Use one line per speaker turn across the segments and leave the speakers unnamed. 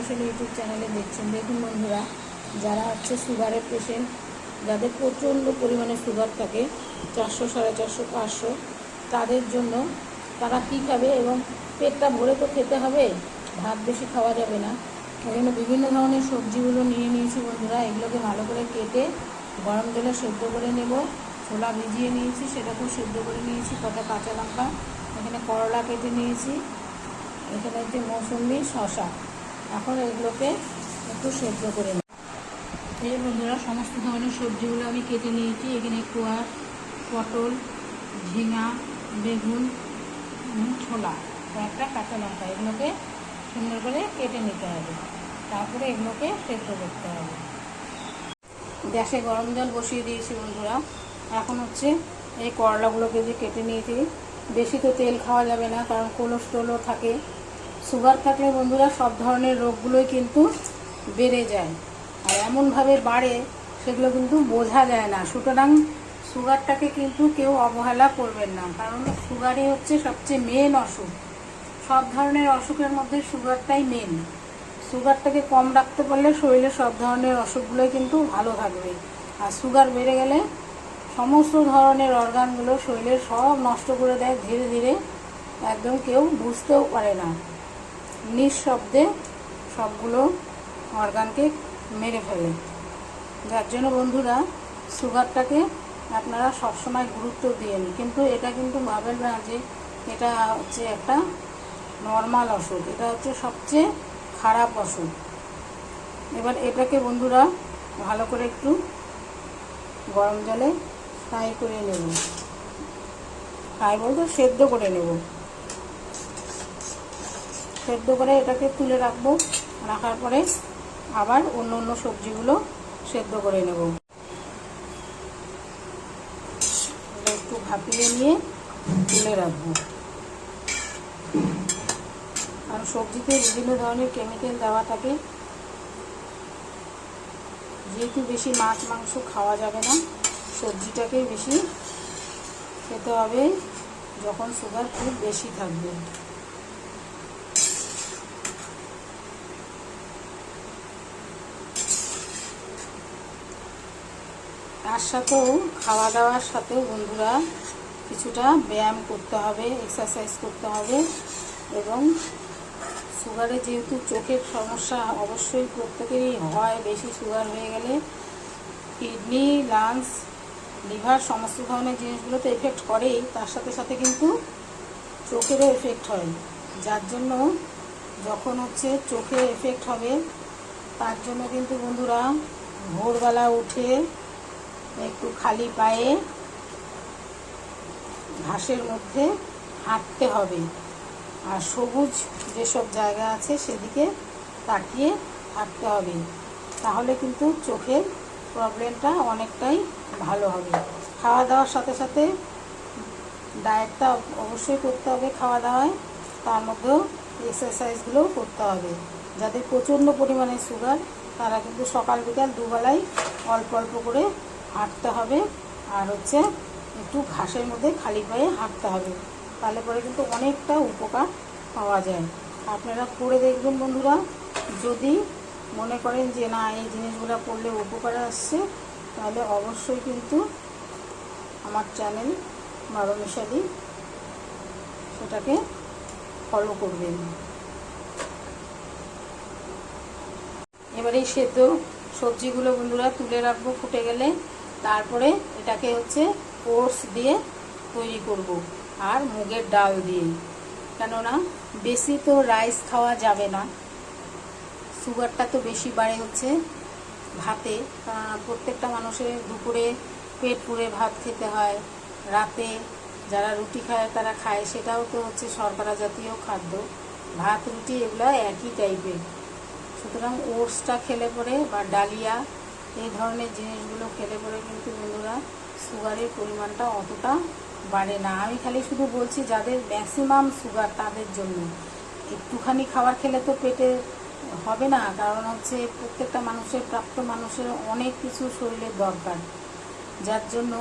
বারোমিশালী YouTube চ্যানেলে দেখছেন। দেখুন বন্ধুরা, যারা হচ্ছে সুগারের পেশেন্ট, যাদের প্রচণ্ড পরিমাণে সুগার থাকে 400, 450, 500, তাদের জন্য তারা কী খাবে এবং পেটটা ভরে তো খেতে হবে, ভাত বেশি খাওয়া যাবে না। ওই জন্য বিভিন্ন ধরনের সবজিগুলো নিয়ে নিয়েছি বন্ধুরা। এগুলোকে ভালো করে কেটে গরম জলে সেদ্ধ করে নেব। ছোলা ভিজিয়ে নিয়েছি, সেটাকেও সেদ্ধ করে নিয়েছি। কটা কাঁচা লঙ্কা, এখানে করলা কেটে নিয়েছি, এখানে হচ্ছে মৌসুমি, শসা। এখন এগুলোকে একটু সেদ্ধ করে নিই। এই বন্ধুরা, সমস্ত ধরনের সবজিগুলো আমি কেটে নিয়েছি। এখানে কোয়াশ, পটল, ঝিঙা, বেগুন, ছোলা, কয়েকটা কাঁচা লঙ্কা, এগুলোকে সুন্দর করে কেটে নিতে হবে। তারপরে এগুলোকে সেদ্ধ করতে হবে। গ্যাসে গরম জল বসিয়ে দিয়েছি বন্ধুরা। এখন হচ্ছে এই করলাগুলোকে যে কেটে নিয়েছি, বেশি তো তেল খাওয়া যাবে না, কারণ কোলেস্ট্রলও থাকে। সুগার থাকলে বন্ধুরা সব ধরনের রোগগুলোই কিন্তু বেড়ে যায়, আর এমনভাবে বাড়ে সেগুলো কিন্তু বোঝা যায় না। সুতরাং সুগারটাকে কিন্তু কেউ অবহেলা করবেন না, কারণ সুগারই হচ্ছে সবচেয়ে মেন অসুখ। সব ধরনের অসুখের মধ্যে সুগারটাই মেন। সুগারটাকে কম রাখতে পারলে শরীরে সব ধরনের অসুখগুলোই কিন্তু ভালো থাকবে। আর সুগার বেড়ে গেলে সমস্ত ধরনের অর্গানগুলো শরীরের সব নষ্ট করে দেয় ধীরে ধীরে, একদম কেউ বুঝতেও পারে না। নিঃশব্দে সবগুলো অর্গানকে মেরে ফেলে। যার জন্য বন্ধুরা, সুগারটাকে আপনারা সবসময় গুরুত্ব দিন, কিন্তু এটা কিন্তু ভাবেন না যে এটা হচ্ছে একটা নর্মাল অসুখ। এটা হচ্ছে সবচেয়ে খারাপ অসুখ। এবার এটাকে বন্ধুরা ভালো করে একটু গরম জলে ফ্রাই করে নেব। ফ্রাই বলতে সেদ্ধ করে নেব। সেদ্ধ করে এটাকে তুলে রাখবো। রাখার পরে আবার অন্য অন্য সবজিগুলো সেদ্ধ করে নেব। একটু ভাপিয়ে নিয়ে তুলে রাখবো। কারণ সবজিতে বিভিন্ন ধরনের কেমিক্যাল দেওয়া থাকে। যেহেতু বেশি মাছ মাংস খাওয়া যাবে না, সবজিটাকে বেশি খেতে হবে যখন সুগার খুব বেশি থাকবে। তার সাথেও খাওয়া দাওয়ার সাথেও বন্ধুরা কিছুটা ব্যায়াম করতে হবে, এক্সারসাইজ করতে হবে। এবং সুগারে যেহেতু চোখের সমস্যা অবশ্যই প্রত্যেকেরই হয়, বেশি সুগার হয়ে গেলে কিডনি, লাংস, লিভার সমস্ত ধরনের জিনিসগুলো তো এফেক্ট করেই, তার সাথে সাথে কিন্তু চোখেরও এফেক্ট হয়। যার জন্য যখন হচ্ছে চোখে এফেক্ট হবে, তার জন্য কিন্তু বন্ধুরা ভোরবেলা উঠে একটু খালি পায়ে ঘাসের মধ্যে হাঁটতে হবে। আর সবুজ যেসব জায়গা আছে সেদিকে তাকিয়ে হাঁটতে হবে। তাহলে কিন্তু চোখের প্রবলেমটা অনেকটাই ভালো হবে। খাওয়া দাওয়ার সাথে সাথে ডায়েটটা অবশ্যই করতে হবে খাওয়া দাওয়ায়, তার মধ্যেও এক্সারসাইজগুলোও করতে হবে। যাদের প্রচণ্ড পরিমাণে সুগার, তারা কিন্তু সকাল বিকাল দুবেলাই অল্প অল্প করে হাঁটতে হবে। আর হচ্ছে একটু ঘাসের মধ্যে খালি পায়ে হাঁটতে হবে। তাহলে পরে কিন্তু অনেকটা উপকার পাওয়া যায়। আপনারা করে দেখবেন বন্ধুরা। যদি মনে করেন যে না, এই জিনিসগুলো করলে উপকার আসছে, তাহলে অবশ্যই কিন্তু আমার চ্যানেল বারোমিশালী সেটাকে ফলো করবেন। এবার এই সেদ্ধ সবজিগুলো বন্ধুরা তুলে রাখবো ফুটে গেলে। তারপরে এটাকে হচ্ছে ওটস দিয়ে তৈরি করব, আর মুগের ডাল দিয়ে। কেননা বেশি তো রাইস খাওয়া যাবে না, সুগারটা তো বেশি বাড়ে হচ্ছে ভাতে। প্রত্যেকটা মানুষের দুপুরে পেট পুরে ভাত খেতে হয়, রাতে যারা রুটি খায় তারা খায়, সেটাও তো হচ্ছে শর্করা জাতীয় খাদ্য। ভাত রুটি এগুলো একই টাইপের। সুতরাং ওটসটা খেলে পরে বা ডালিয়া এই ধরনের জিনিসগুলো খেলে পরে কিন্তু বন্ধুরা সুগারের পরিমাণটা অতটা বাড়ে না। আমি খালি শুধু বলছি যাদের ম্যাক্সিমাম সুগার তাদের জন্য। একটুখানি খাবার খেলে তো পেটে হবে না, কারণ হচ্ছে প্রত্যেকটা মানুষের, প্রাপ্ত মানুষের অনেক কিছু শরীরের দরকার। যার জন্য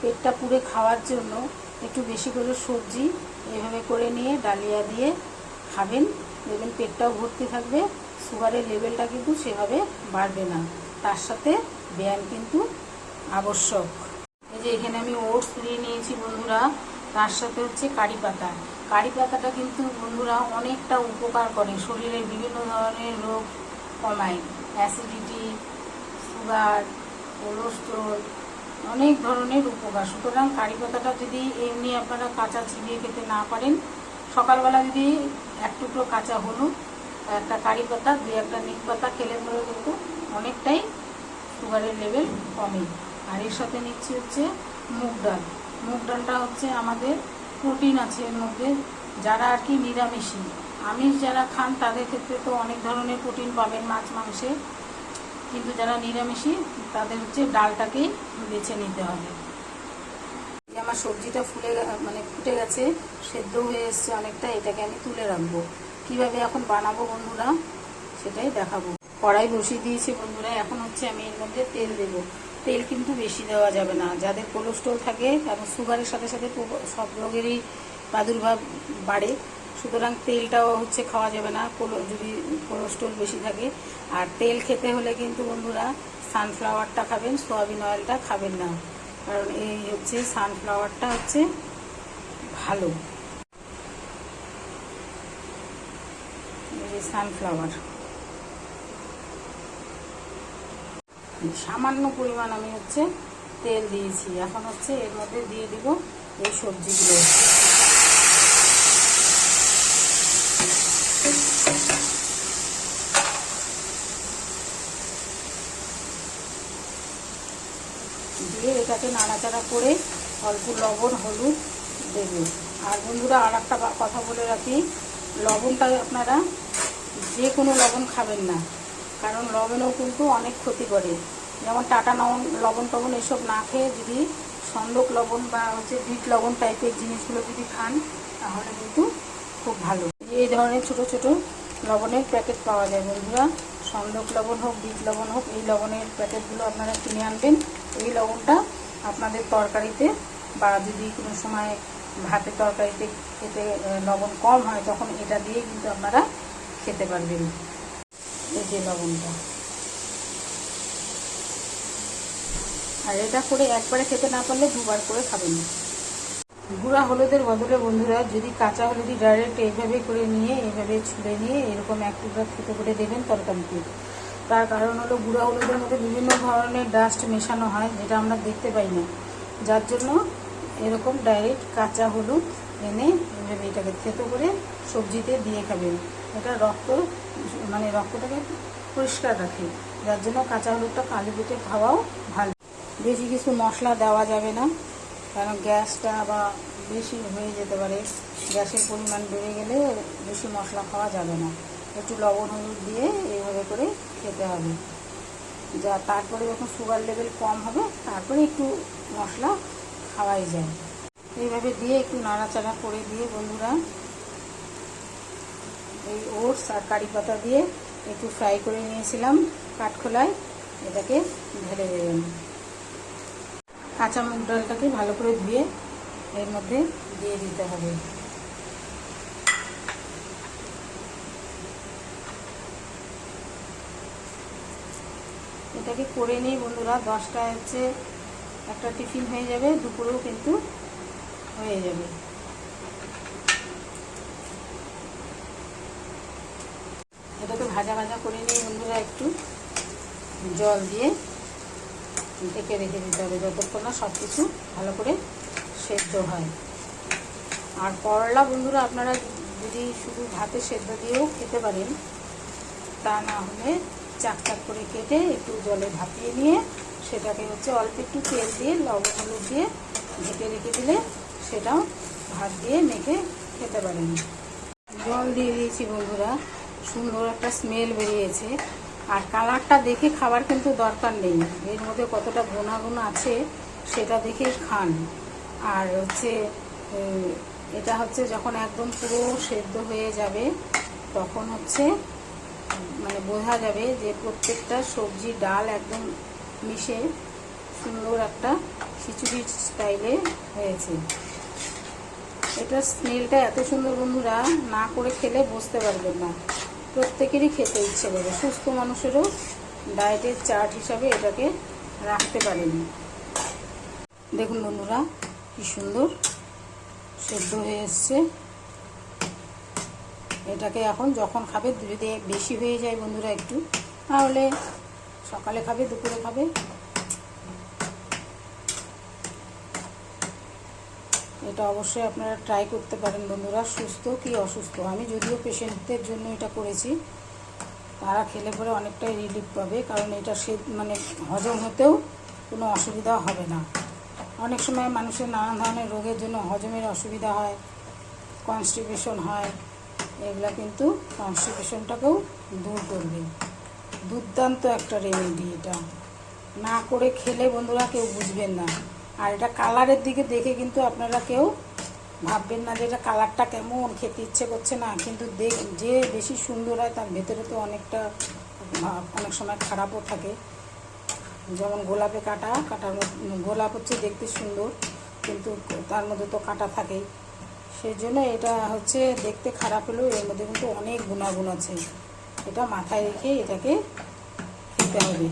পেটটা পুড়ে খাওয়ার জন্য একটু বেশি করে সবজি এভাবে করে নিয়ে ডালিয়া দিয়ে খাবেন, দেখবেন পেটটাও ভর্তি থাকবে, সুগারের লেভেলটা কিন্তু সেভাবে বাড়বে না। তার সাথে ব্যায়াম কিন্তু আবশ্যক। এই যে এখানে আমি ওটস নিয়ে নিয়েছি বন্ধুরা, তার সাথে হচ্ছে কারি পাতা। কারি পাতাটা কিন্তু বন্ধুরা অনেকটা উপকার করে, শরীরের বিভিন্ন ধরনের রোগ কমায়, অ্যাসিডিটি, সুগার, কোলেস্ট্রল, অনেক ধরনের উপকার। সুতরাং কারি পাতাটা যদি এমনি আপনারা কাঁচা চিবিয়ে খেতে না পারেন, সকালবেলা যদি এক টুকরো কাঁচা হলুদ, একটা কারি পাতা, দুই একটা নিম পাতা খেলে পরে কিন্তু অনেকটাই সুগারের লেভেল কমে। আর এর সাথে নিচ্ছি হচ্ছে মুগ ডাল। মুগ ডালটা হচ্ছে আমাদের প্রোটিন আছে এর মধ্যে। যারা আর কি নিরামিষী, আমিষ যারা খান তাদের ক্ষেত্রে তো অনেক ধরনের প্রোটিন পাবেন মাছ মাংসে, কিন্তু যারা নিরামিষী তাদের হচ্ছে ডালটাকেই বেছে নিতে হবে। আমার সবজিটা ফুটে গেছে, সেদ্ধ হয়ে এসছে অনেকটা। এটাকে আমি তুলে রাখবো। কিভাবে এখন বানাবো বন্ধুরা সেটাই দেখাবো। কড়াই বসিয়ে দিয়েছি বন্ধুরা। এখন হচ্ছে আমি এর মধ্যে তেল দেবো। তেল কিন্তু বেশি দেওয়া যাবে না, যাদের কোলেস্ট্রল থাকে, কারণ সুগারের সাথে সাথে সব রোগেরই প্রাদুর্ভাব বাড়ে। সুতরাং তেলটাও হচ্ছে খাওয়া যাবে না যদি কোলেস্ট্রল বেশি থাকে। আর তেল খেতে হলে কিন্তু বন্ধুরা সানফ্লাওয়ারটা খাবেন, সয়াবিন অয়েলটা খাবেন না, কারণ এই হচ্ছে সানফ্লাওয়ারটা হচ্ছে ভালো। এই সানফ্লাওয়ার সামান্য পরিমাণ আমি হচ্ছে তেল দিয়েছি। এখন হচ্ছে এর মধ্যে দিয়ে দিব এই সবজিগুলো। দিয়ে এটাকে নাড়াচাড়া করে অল্প লবণ হলুদ দেবে। আর বন্ধুরা আর একটা কথা বলে রাখি, লবণটা আপনারা যে কোনো লবণ খাবেন না, কারণ লবণও কিন্তু অনেক ক্ষতি করে। যেমন টাটা লবণ টবণ এসব না খেয়ে যদি সন্দক লবণ বা হচ্ছে বিট লবণ টাইপের জিনিসগুলো যদি খান তাহলে কিন্তু খুব ভালো। এই ধরনের ছোট ছোট লবণের প্যাকেট পাওয়া যায় বন্ধুরা, সন্দক লবণ হোক বিট লবণ হোক, এই লবণের প্যাকেটগুলো আপনারা কিনে আনবেন। এই লবণটা আপনাদের তরকারিতে বা যদি কোনো সময় ভাতের তরকারিতে খেতে লবণ কম হয় তখন এটা দিয়ে কিন্তু আপনারা খেতে পারবেন। এই যে লবণটা, আর এটা করে একবারে খেতে না পারলে দুবার করে খাবেন। গুঁড়া হলুদের বদলে বন্ধুরা যদি কাঁচা হলুদই ডাইরেক্ট এইভাবে করে নিয়ে এইভাবে ছুলে নিয়ে এরকম এক টুকরা থেতো করে দেবেন তরকারিতে। তার কারণ হলো গুঁড়া হলুদের মধ্যে বিভিন্ন ধরনের ডাস্ট মেশানো হয়, যেটা আমরা দেখতে পাই না, যার জন্য এরকম ডাইরেক্ট কাঁচা হলুদ এনে এইভাবে এটাকে থেতো করে সবজিতে দিয়ে খাবেন। এটা রক্তটাকে পরিষ্কার রাখে, যার জন্য কাঁচা হলুদটা খালি পেটে খাওয়াও ভালো। বেশি কিছু মশলা দেওয়া যাবে না, কারণ গ্যাসটা বা বেশি হয়ে যেতে পারে, গ্যাসের পরিমাণ বেড়ে গেলে বেশি মশলা খাওয়া যাবে না। একটু লবণ হলুদ দিয়ে এইভাবে করে খেতে হবে। তারপরে যখন সুগার লেভেল কম হবে তারপরে একটু মশলা খাওয়াই যায়। এইভাবে দিয়ে একটু নাড়াচাড়া করে দিয়ে বন্ধুরা এই ওটস আর কারি পাতা দিয়ে একটু ফ্রাই করে নিয়েছিলাম কাঠখোলায়, এটাকে ঢেলে দেবেন। কাঁচা মুগ ডালটাকে ভালো করে ধুয়ে এর মধ্যে দিয়ে দিতে হবে। এটাকে করে নিয়ে বন্ধুরা 10টায় হচ্ছে একটা টিফিন হয়ে যাবে, দুপুরেও কিন্তু হয়ে যাবে। এটাকে ভাজা ভাজা করে নিয়ে বন্ধুরা একটু জল দিয়ে ঢেকে রেখে দিতে হবে যতক্ষণ না সব কিছু ভালো করে সেদ্ধ হয়। আর করলা বন্ধুরা আপনারা যদি শুধু ভাতে সেদ্ধ দিয়েও খেতে পারেন, তা না হলে চাক চাক করে কেটে একটু জলে ভাপিয়ে নিয়ে সেটাকে হচ্ছে অল্প একটু তেল দিয়ে লবণ হলুদ দিয়ে ঢেকে রেখে দিলে সেটাও ভাত দিয়ে মেখে খেতে পারেন। জল দিয়ে দিয়েছি বন্ধুরা, সুন্দর একটা স্মেল বেরিয়েছে। আর কালারটা দেখে খাবার কিন্তু দরকার নেই, এর মধ্যে কতটা গুণাগুণ আছে সেটা দেখে খান। আর হচ্ছে এটা হচ্ছে যখন একদম পুরো সেদ্ধ হয়ে যাবে তখন হচ্ছে বোঝা যাবে যে প্রত্যেকটা সবজি ডাল একদম মিশে সুন্দর একটা খিচুড়ি স্টাইলে হয়েছে। এটার স্মেলটা এত সুন্দর বন্ধুরা, না করে খেলে বুঝতে পারবেন না। প্রত্যেকেরই খেতে ইচ্ছে করে। সুস্থ মানুষেরও ডায়েটের চার্ট হিসাবে এটাকে রাখতে পারেন। দেখুন বন্ধুরা কি সুন্দর সেদ্ধ হয়ে এসছে। এটাকে এখন যখন খাবে, যদি বেশি হয়ে যায় বন্ধুরা একটু, তাহলে সকালে খাবে, দুপুরে খাবে। এটা অবশ্যই আপনারা ট্রাই করতে পারেন বন্ধুরা, সুস্থ কি অসুস্থ। আমি যদিও পেশেন্টদের জন্য এটা করেছি, তারা খেলে পরে অনেকটাই রিলিফ পাবে, কারণ এটা মানে হজম হতেও কোনো অসুবিধা হবে না। অনেক সময় মানুষের নানান ধরনের রোগের জন্য হজমের অসুবিধা হয়, কনস্টিপেশন হয়। এগুলা কিন্তু কনস্টিপেশনটাকেও দূর করবে। দুর্দান্ত একটা রেমেডি। এটা না করে খেলে বন্ধুরা কেউ বুঝবেন না। আর এটা কালারের দিকে দেখে কিন্তু আপনারা কেউ ভাববেন না যে এটা কালারটা কেমন, খেতে ইচ্ছে করছে না। কিন্তু যে বেশি সুন্দর হয় তার ভেতরে তো অনেক সময় খারাপও থাকে। যেমন গোলাপে কাটার মধ্যে, গোলাপ হচ্ছে দেখতে সুন্দর, কিন্তু তার মধ্যে তো কাঁটা থাকেই। সেই জন্য এটা হচ্ছে দেখতে খারাপ হলেও এর মধ্যে কিন্তু অনেক গুণাগুণ আছে। এটা মাথায় রেখে এটাকে খেতে হবে।